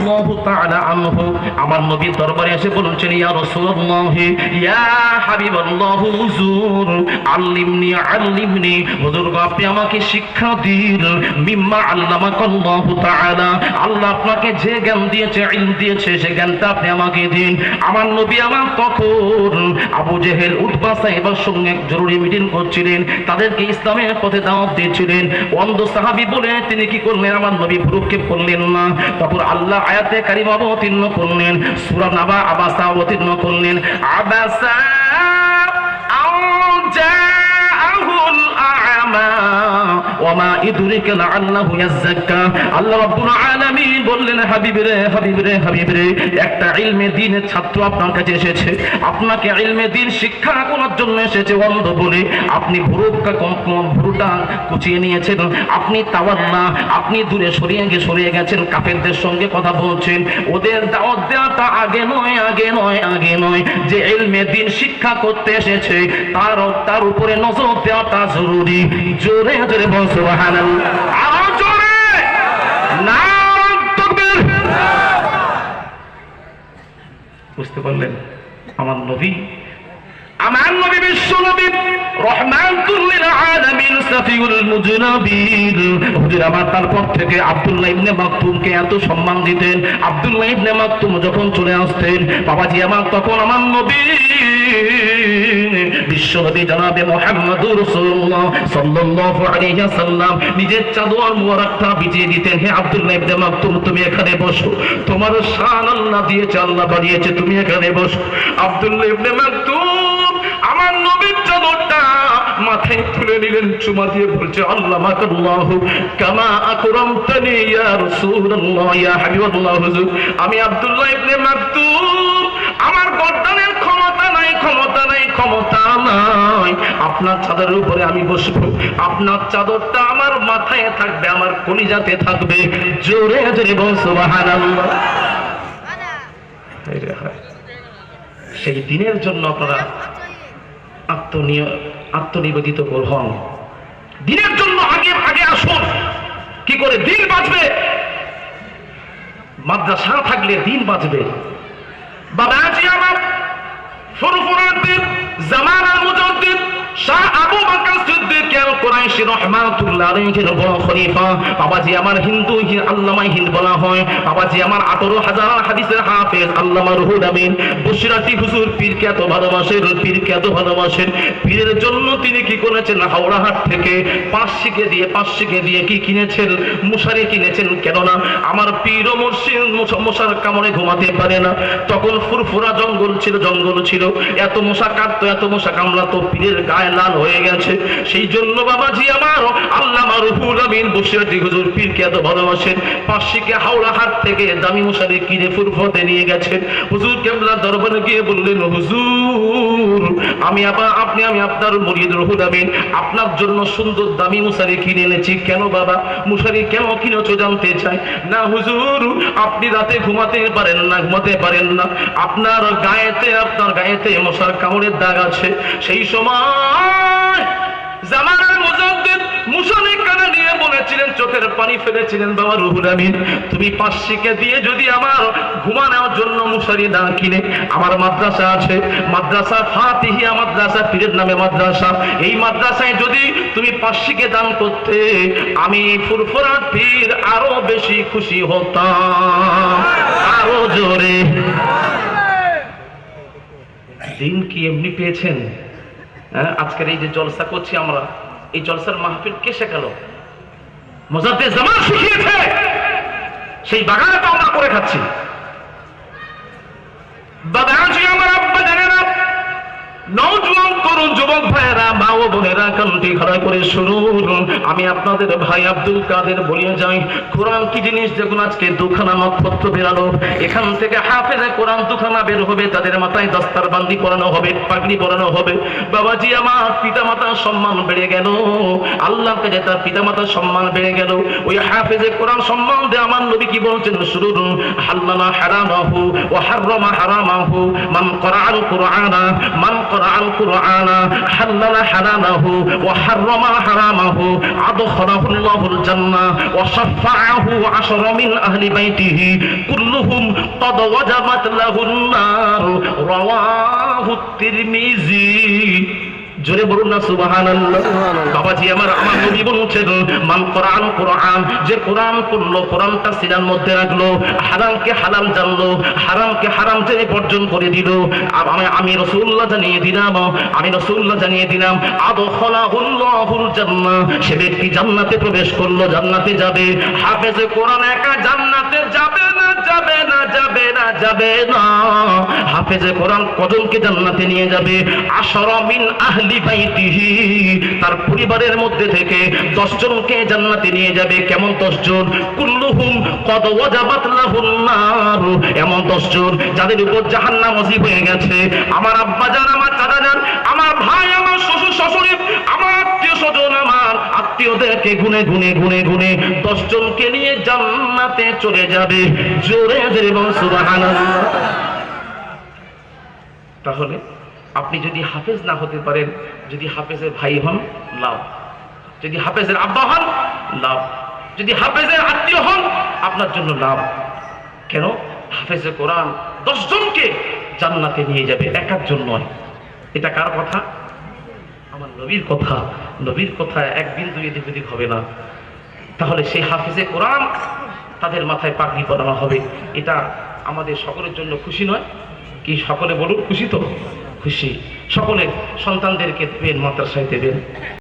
রাদিয়াল্লাহু তাআলা আনহু আমার নবীর দরবারে এসে বলছেন, ইয়া রাসূলুল্লাহ ইয়া হাবিবাল্লাহ হুজুর আল্লিমনি হুজুর আপনি আমাকে শিক্ষা দিন মিম্মা আল্লামাকাল্লাহু তাআলা আল্লাহ আপনাকে যে জ্ঞান দিয়েছে ইলম দিয়েছে সে জ্ঞানটা আপনি আমাকে দিন। আমার নবী আমার তখন আবু জেহেল উতবা সাহেবের সঙ্গে জরুরি মিটিং করছিলেন, তাদেরকে ইসলামের পথে দাওয়াত দিয়েছিলেন। অন্ধ সাহাবী বলে তিনি কি করলেন, আমার নবী ভ্রুক্ষেপ করলেন না। তখন আল্লাহ আয়াতে কারিমা অবতীর্ণ করলেন, সূরা নাবা আবাসা অবতীর্ণ করলেন, আবাসা জাআহুল আ'মা ওয়া মা ইদরিকা লাআল্লাহু ইয়াযাক্কা। আল্লাহ রাব্বুল আলামিন বললেন, হাবিবরে একটা ইলমে দ্বীনের ছাত্র আপনার কাছে এসেছে, আপনাকে ইলমে দ্বীন শিক্ষা করার জন্য এসেছে। অন্ধ বলে আপনি ভুরুটা কুচিয়ে নিয়েছেন, আপনি তাওয়াল্লা আপনি দূরে সরিয়ে গেছেন, কাফেরদের সঙ্গে কথা বলছেন। ওদের দাওয়াত দেওয়াটা আগে নয়, যে ইলমে দ্বীন শিক্ষা করতে এসেছে তার উপরে নজর দেওয়াটা জরুরি। জোরে জোরে বল সুবহানাল্লাহ, আরো জোরে নাম তাকবীর। বুঝতে পারলেন? আমার নবী বিশ্ব নবী রহমাতুল লিল আলামিন সাফিউল মুজনাবির হুজুর আমার তারপর থেকে আব্দুল্লাহ ইবনে মাকতুমকে এত সম্মান দিতেন। আব্দুল্লাহ ইবনে মাকতুম যখন চলে আসতেন বাবাজি আমার, তখন আমার নবী বিশ্বনবী জনাবে মুহাম্মদুর রাসূলুল্লাহ সাল্লাল্লাহু আলাইহি ওয়াসাল্লাম নিজের চাদর মুবারকটা বিছিয়ে দিতেন, হে আব্দুল্লাহ ইবনে মাকতুম তুমি এখানে বসো, তোমার শান আল্লাহ দিয়েছে, আল্লাহ বাড়িয়েছে, তুমি এখানে বসো। আব্দুল্লাহ ইবনে মাকতুম আমার নবীর চাদরটা মাথায় তুলে নিলেন, চুমা দিয়ে বলছে, আল্লামাকাল্লাহু কামা আকরামতানি ইয়া রাসূলুল্লাহ ইয়া হাবিবাল্লাহ হুজুর আমি আব্দুল্লাহ ইবনে মাকতুম আমার গর্দানের ক্ষমতা নাই আপনার চাদরের উপরে আমি বসবো, আপনার চাদরটা আমার মাথায় থাকবে, আমার কলিজাতে থাকবে। জোরে জোরে বল সুবহানাল্লাহ। সেই দিনের জন্য আপনারা আত্মনিবেদিত হন, দিনের জন্য আগে আসুন। কি করে দিন বাঁচবে? মাদ্রাসা থাকলে দিন বাঁচবে। বাবাজি আমার ফুরফুরাদ্দিন জামানার মুজাদ্দিদ শাহ আবু বকর সিদ্দিক আল কুরাইশি রাহমাতুল্লাহ আলাইহির বড় খলিফা। বাবাজি আমার হিন্দু আল্লামা হিন্দ বলা হয়। বাবাজি আমার 18,000 হাদিসের হাফেজ আল্লামা রুহুল আমিন বসিরাতি হুজুর পীরকে এত ভালোবাসেন। পীরের জন্য তিনি কি করেছেন, হাওড়াহাট থেকে পাঁচ শিখে দিয়ে কি কিনেছেন, মশারি কিনেছেন। কেননা আমার পীর ও মুর্শিদ মশার কামড়ে ঘুমাতে পারে না। তখন ফুরফুরা জঙ্গল ছিল, এত মশা কাটতো, এত মশা কামড়াতো, পীরের গায়ে লাল হয়ে গেছে। সেই জন্য বাবাজি আমার আল্লামা রুহুল আমিন বসিরাতি হুজুর পীরকে এত ভালোবাসেন, পাঁচশিকে হাওড়াহাট থেকে দামি মশারি কিনে ফুরফুরাতে নিয়ে গেছেন। হুজুর কেবলার দরবারে গিয়ে বললেন, হুজুর আমি আপনার মুরিদ রুহুল আমিন আপনার জন্য সুন্দর দামি মশারি কিনে এনেছি। কেন বাবা, মশারি কেন কিনেছো জানতে চাই। না হুজুর আপনি রাতে ঘুমাতে পারেন না, আপনার গায়েতে মশার কামড়ের দাগ আছে। সেই সময় জামানার মুজাদ্দিদ মুশারি কানে নিয়ে বলেছিলেন, চোখের পানি ফেলেছিলেন, বাবা রুহুল আমিন তুমি পাঁচশিকে দিয়ে যদি আমার ঘুমানোর জন্য মশারি না কিনে, আমার মাদ্রাসা আছে, মাদ্রাসা ফাতিহিয়া মাদ্রাসা, পীরের নামে মাদ্রাসা, এই মাদ্রাসায় যদি তুমি পাঁচশিকে দান করতে আমি ফুরফুরার পীর আরো বেশি খুশি হতাম। আরো জোরে। দিন কি এমনি পেয়েছেন? আজকের এই যে জলসা করছি আমরা, এই জলসার মাহফিল কে শেখালো? মুজাদ্দিদ জামান শিখিয়েছে। সেই বাগানে তো আমরা করে খাচ্ছি। বাগানজি আমার আব্বা জানেন, নওজোয়ান তরুণ যুবক ভাইয়েরা, মা ও বোনেরা কানটি খাড়া করে শুনুন। আমি আপনাদের ভাই আব্দুল কাদের বলিয়ে যাই, কোরআন কি জিনিস দেখুন। আজকে দুখানা নক্ষত্র বেরালো, এখান থেকে হাফেজে কোরআন দুখানা বের হবে, তাদের মাথায় দস্তারবান্দি পরানো হবে, পাগড়ি পরানো হবে। বাবাজি আমার পিতামাতার সম্মান বেড়ে গেল, আল্লাহর কাছে তার পিতামাতার সম্মান বেড়ে গেল। ওই হাফেজে কোরআন সম্বন্ধে আমার নবী কি বলছেন শুনুন, হাল্লামা হারামাহু ওয়া হাররামা হারামাহু মান ক্বরাআল কুরআনা হাল্লালা হালালাহু ওয়া হাররামা হারামাহু আদখালাহু আল্লাহুল জান্নাহ ওয়া শাফাআহু 10 মিন আহলি বাইতিহি কুল্লুহুম ক্বাদ ওয়াজাবাত লাহুন নার রাওয়াহু তিরমিজি। জোরে বলুন না সুবহানাল্লাহ। বাবাজি আমার নবী বলছেন মান কোরআন যে কোরআন পড়লো, কোরআনটা সিনার মধ্যে রাখলো, হারামকে হালাল জানলো, হারামকে হারাম জেনে বর্জন করে দিল, আমি রাসূলুল্লাহ জানিয়ে দিলাম আদখালাহুল্লাহুল জান্নাহ, সে ব্যক্তি জান্নাতে প্রবেশ করলো, জান্নাতে যাবে। হাফেজে কোরআন একা জান্নাতে যাবে না, যাবে না, যাবে না, যাবে না। হাফেজে কোরআন কজনকে জান্নাতে নিয়ে যাবে? 10 মিন আহলি বাইতিহি, তার পরিবারের মধ্যে থেকে 10 জনকে জান্নাতে নিয়ে যাবে। কেমন 10 জন? কুল্লুহুম ক্বাদ ওয়াজাবাত লাহুন নার, এমন 10 জন যাদের উপর জাহান্নাম ওয়াজিব হয়ে গেছে। আমার আব্বাজান, আমার চাচাজান, আমার ভাই, আমার শ্বশুর শাশুড়ি, আমার আত্মীয় স্বজন, আমার আত্মীয়দেরকে গুনে গুনে গুনে গুনে 10 জনকে নিয়ে জান্নাতে চলে যাবে। জোরে জোরে বলুন সুবহানাল্লাহ। তাহলে আপনি যদি হাফেজ না হতে পারেন, যদি হাফেজের ভাই হন লাভ, যদি হাফেজের আব্বা হন লাভ, যদি হাফেজের আত্মীয় হন আপনার জন্য লাভ। কেন? হাফেজে কোরআন 10 জনকে জান্নাতে নিয়ে যাবে, একজন নয়। এটা কার কথা? আমার নবীর কথা। নবীর কথা এক বিন্দু এদিক ওদিক হবে না। তাহলে সেই হাফেজে কোরআন তাদের মাথায় পাগড়ি পরানো হবে। এটা আমাদের সকলের জন্য খুশি নয় কি? সকলে বলুন খুশি তো? খুশি। সকলে সন্তানদেরকে দেবেন, মাদ্রাসায় দেবেন।